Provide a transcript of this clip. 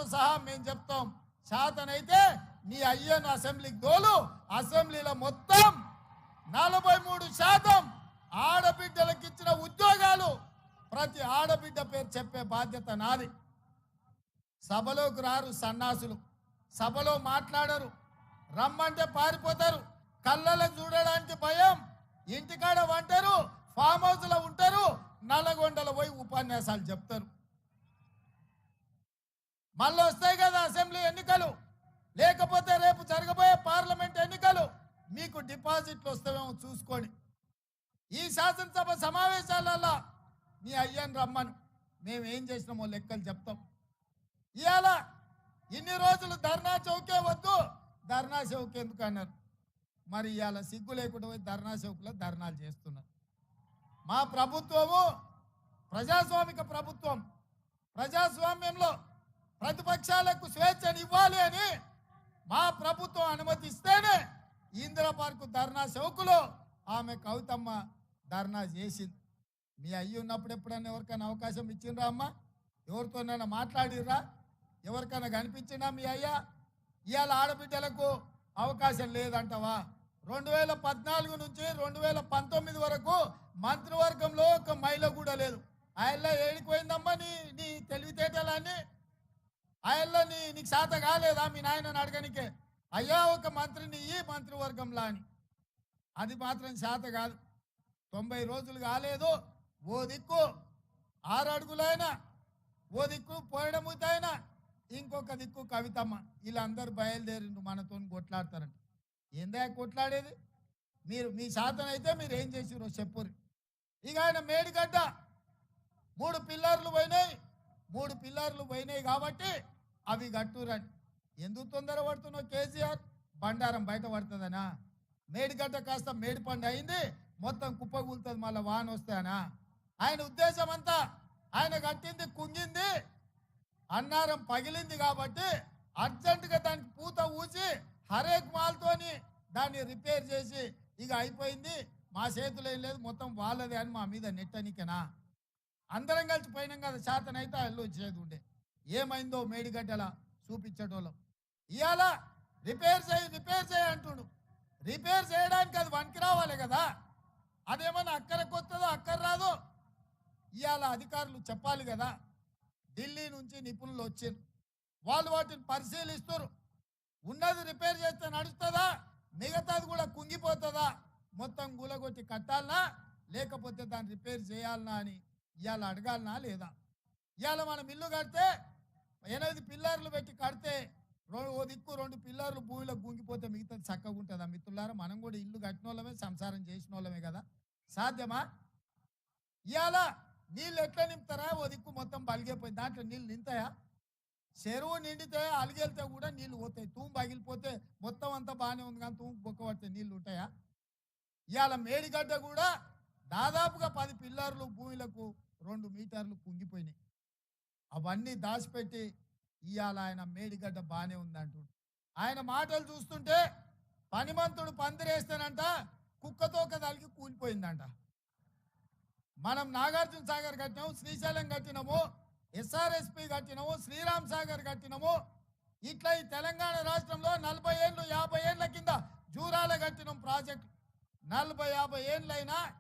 ఆధారాలతో సహా మేము చెప్తాం. శాతనైతే నీ అయ్యను అసెంబ్లీకి దోలు. అసెంబ్లీలో మొత్తం 43% ఆడబిడ్డలకు ఇచ్చిన ఉద్యోగాలు ప్రతి ఆడబిడ్డ పేరు చెప్పే బాధ్యత నాది. సభలోకి రారు సన్నాసులు, సభలో మాట్లాడరు, రమ్మంటే పారిపోతారు, కళ్ళలకు చూడడానికి భయం, ఇంటికాడ వంటారు, ఫామ్ హౌస్లో ఉంటారు, నల్లగొండలో పోయి ఉపన్యాసాలు చెప్తారు. మళ్ళీ వస్తాయి కదా అసెంబ్లీ ఎన్నికలు, లేకపోతే రేపు జరగబోయే పార్లమెంట్ ఎన్నికలు, మీకు డిపాజిట్లు వస్తావేమో చూసుకోండి. ఈ శాసనసభ సమావేశాలలో మీ అయ్యని రమ్మను, మేము ఏం చేసినామో లెక్కలు చెప్తాం. ఇవాళ ఇన్ని రోజులు ధర్నా చౌకే వద్దు, ధర్నా చౌక్ ఎందుకు అన్నారు. మరి ఇవాళ సిగ్గు లేకుండా పోయి ధర్నా చౌక్లో ధర్నాలు చేస్తున్నారు. మా ప్రభుత్వము ప్రజాస్వామిక ప్రభుత్వం. ప్రజాస్వామ్యంలో ప్రతిపక్షాలకు స్వేచ్ఛనివ్వాలి అని మా ప్రభుత్వం అనుమతిస్తేనే ఇందిరా పార్కు ధర్నా చౌకులో ఆమె కవితమ్మ ధర్నా చేసింది. మీ అయ్యి ఉన్నప్పుడు ఎప్పుడైనా ఎవరికైనా అవకాశం ఇచ్చిండ్రా అమ్మ? ఎవరితోనైనా మాట్లాడిర్రా? ఎవరికైనా కనిపించినా మీ అయ్యా? ఇవాళ ఆడబిడ్డలకు అవకాశం లేదంటవా? 2014 నుంచి 2019 వరకు మంత్రివర్గంలో ఒక మహిళ కూడా లేదు. ఆయల్లో ఏడిపోయిందమ్మా నీ తెలివితేటలన్నీ? ఆయల్లో నీకు శాత కాలేదా మీ నాయనని అడగనికే? అయ్యా ఒక మంత్రిని ఈ మంత్రివర్గంలో అని. అది మాత్రం శాత కాదు. 90 రోజులు కాలేదు. ఓ దిక్కు 6 అడుగులైనా, ఓ దిక్కు పోయడముతైనా, ఇంకొక దిక్కు కవితమ్మ. వీళ్ళందరూ బయలుదేరిండ్రు మనతో కొట్లాడతారంట. ఏందా కొట్లాడేది? మీ శాతనైతే మీరు ఏం చేసిరో చెప్పుర్రి. ఇక ఆయన మేడిగడ్డ 3 పిల్లర్లు పోయినాయి. 3 పిల్లర్లు పోయినాయి కాబట్టి అవి కట్టురని. ఎందుకు తొందర పడుతున్నావు కేసీఆర్? బండారం బయట పడుతుందనా? మేడిగడ్డ కాస్త మేడిపండు అయింది, మొత్తం కుప్పగూలుతుంది, మళ్ళీ వాన వస్తాయనా? ఆయన ఉద్దేశం అంతా ఆయన కట్టింది కుంగింది, అన్నారం పగిలింది కాబట్టి అర్జెంటుగా దానికి పూత ఊసి హరేక్ మాల్తోని దాన్ని రిపేర్ చేసి ఇక అయిపోయింది, మా చేతులు ఏం లేదు, మొత్తం వాళ్ళదే అని మా మీద నెట్టనికనా? అందరం కలిసి పోయినాం కదా, శాతనైతే అల్లు చేదు ఉండే. ఏమైందో మేడిగడ్డలా చూపించటోళ్ళం. ఇవాళ రిపేర్ చేయి అంటుడు. రిపేర్ చేయడానికి అది వనికి రావాలి కదా. అదేమన్నా అక్కరకు వస్తుందో అక్కర రాదో ఇవాళ అధికారులు చెప్పాలి కదా. ఢిల్లీ నుంచి నిపుణులు వచ్చారు, వాళ్ళు వాటిని పరిశీలిస్తారు. ఉన్నది రిపేర్ చేస్తే నడుస్తుందా, మిగతాది కూడా కుంగిపోతుందా, మొత్తం గులగొట్టి కట్టాలనా లేకపోతే దాన్ని రిపేర్ చేయాలనా అని ఇవాళ అడగాలనా లేదా? ఇవాళ మనం ఇల్లు కడితే 8 పిల్లర్లు పెట్టి కడితే ఓ దిక్కు 2 పిల్లర్లు భూమిలో గుంగిపోతే మిగతాది చక్కగా ఉంటుందా? మిత్రులారా, మనం కూడా ఇల్లు కట్టిన వాళ్ళమే, సంసారం చేసిన వాళ్ళమే కదా. సాధ్యమా? ఇవాళ నీళ్ళు ఎట్లా నింపుతారా? ఓ దిక్కు మొత్తం బలిగిపోయి దాంట్లో నీళ్ళు నింతాయా? చెరువు నిండితే అలిగెళ్తే కూడా నీళ్ళు పోతాయి. తూము పగిలిపోతే మొత్తం అంతా బాగానే ఉంది కానీ తూము బొక్క పడితే నీళ్ళు ఉంటాయా? ఇవాళ మేడిగడ్డ కూడా దాదాపుగా 10 పిల్లర్లు భూమిలకు 2 మీటర్లు కుంగిపోయినాయి. అవన్నీ దాచిపెట్టి ఇవాళ ఆయన మేడిగడ్డ బాగానే ఉందంటు. ఆయన మాటలు చూస్తుంటే పనిమంతుడు పందిరేస్తానంట, కుక్కతోక తలిగి కూలిపోయిందంట. మనం నాగార్జున సాగర్ కట్టినాము, శ్రీశైలం కట్టినాము, ఎస్ఆర్ఎస్పి కట్టినాము, శ్రీరామ్ సాగర్ కట్టినాము. ఇట్లా ఈ తెలంగాణ రాష్ట్రంలో 40 ఏళ్ళు 50 ఏళ్ల కింద జూరాల కట్టినాం ప్రాజెక్టు. 40-50 ఏళ్ళైనా